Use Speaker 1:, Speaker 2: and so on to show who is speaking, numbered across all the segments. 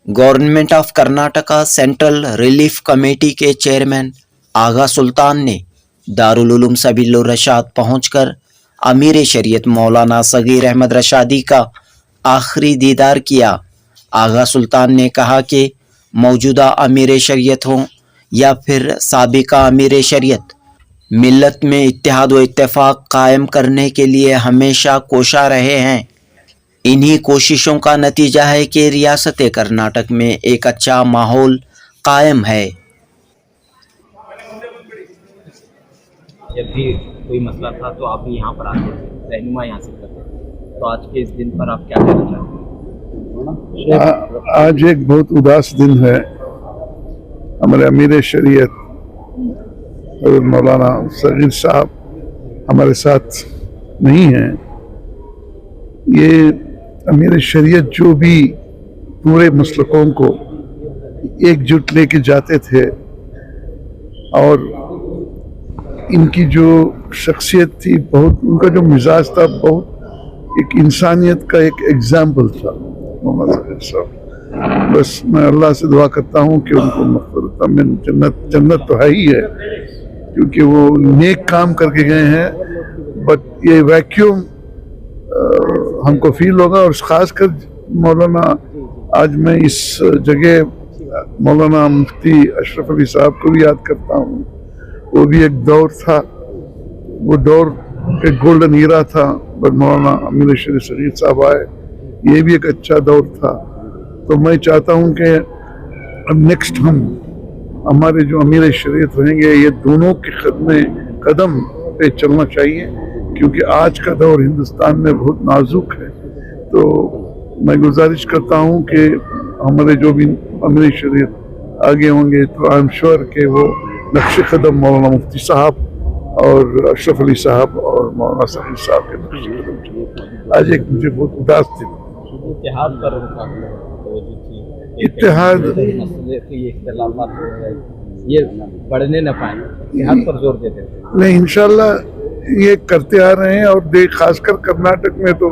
Speaker 1: Government of Karnataka central relief committee के chairman आगा सुल्तान ने Darul Uloom सबीलुर Rashad पहुंचकर अमीर शरीयत मौलाना सगीर अहमद रशादी का आखिरी दीदार किया। आगा सुल्तान ने कहा कि मौजूदा अमीर शरीयत हों या फिर साबिका अमीर शरीयत, मिल्लत में इत्तेहाद व इत्तेफाक कायम करने के लिए हमेशा कोशा रहे हैं। इन्हीं कोशिशों का नतीजा है कि रियासत कर्नाटक में एक अच्छा माहौल कायम है।
Speaker 2: जब भी कोई मसला था तो आप भी यहाँ पर आते थे, रहनुमाई हासिल करते थे, तो आज के इस दिन पर आप क्या कहना चाहते हैं?
Speaker 3: आज एक बहुत उदास दिन है। हमारे अमीर शरीयत मौलाना सगीर साहब हमारे साथ नहीं हैं। ये अमीर शरीयत जो भी पूरे मसलकों को एकजुट लेके जाते थे और इनकी जो शख्सियत थी, बहुत उनका जो मिजाज था, बहुत एक इंसानियत का एक एग्जाम्पल था मोहम्मद सगीर साहब। बस मैं अल्लाह से दुआ करता हूँ कि उनको मग़फ़िरत में जन्नत तो है ही है, क्योंकि वो नेक काम करके गए हैं। बट ये वैक्यूम हमको फील होगा, और ख़ासकर मौलाना, आज मैं इस जगह मौलाना मुफ्ती अशरफ अली साहब को भी याद करता हूँ। वो भी एक दौर था, वो दौर एक गोल्डन ईरा था, बट मौलाना अमीर शरीयत सगीर साहब आए, ये भी एक अच्छा दौर था। तो मैं चाहता हूँ कि अब नेक्स्ट हमारे जो अमीर शरीयत रहेंगे, ये दोनों के कदम पे चलना चाहिए, क्योंकि आज का दौर हिंदुस्तान में बहुत नाजुक है। तो मैं गुजारिश करता हूँ कि हमारे जो भी अमीर शरीयत आगे होंगे, तो आई एम श्योर कि वो नक्श कदम मौलाना मुफ्ती साहब और अशरफ अली साहब और मौलाना सगीर साहब के नक्श कदम चले। आज एक मुझे बहुत उदास दिन,
Speaker 2: इत्तेहाद पर
Speaker 3: इत्तेहाद
Speaker 2: ये बढ़ने न पाए, इत्तेहाद पर जोर देते थे।
Speaker 3: नहीं, इंशाल्लाह ये करते आ रहे हैं। और खासकर कर्नाटक में तो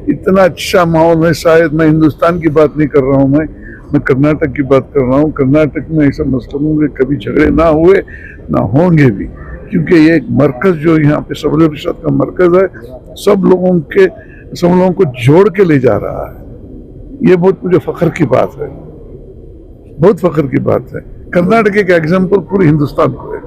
Speaker 3: इतना अच्छा माहौल है। शायद मैं हिंदुस्तान की बात नहीं कर रहा हूँ, मैं कर्नाटक की बात कर रहा हूँ। कर्नाटक में ऐसे मसलों में कभी झगड़े ना हुए, ना होंगे भी, क्योंकि ये एक मरकज़ जो यहाँ पे सबीलुर रशाद का मरकज़ है, सब लोगों को जोड़ के ले जा रहा है। ये बहुत मुझे फ़ख्र की बात है, बहुत फ़ख्र की बात है। कर्नाटक एक एग्जाम्पल पूरे हिंदुस्तान को है।